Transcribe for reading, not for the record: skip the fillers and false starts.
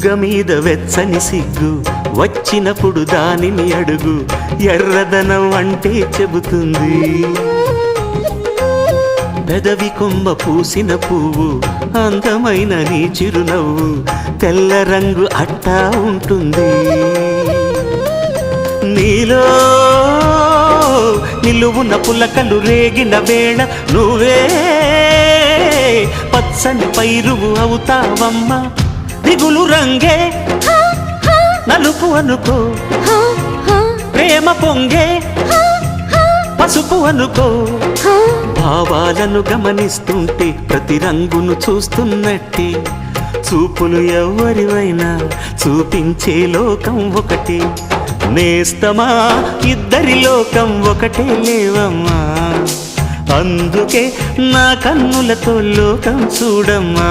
బుగ్గ మీద వెచ్చని సిగ్గు వచ్చినప్పుడు దానిని అడుగు ఎర్రదనం అంటే చెబుతుంది పెదవి కొమ్మ పూసిన పువ్వు అందమైన నీ చిరునవ్వు తెల్ల రంగు అట్టా ఉంటుంది నీలో నిలువున పులకలు రేగిన వేళ నువ్వే పచ్చని పైరువు అవుతావమ్మా దిగులు రంగే నలుపు అనుకో ప్రేమ పొంగే పసుపు అనుకో భావాలను గమనిస్తుంటే ప్రతి రంగును చూస్తున్నట్టే చూపులు ఎవరివైనా చూపించే లోకం ఒకటి నేస్తమా ఇద్దరి లోకం ఒకటే లేవమ్మా అందుకే నా కన్నులతో లోకం చూడమ్మా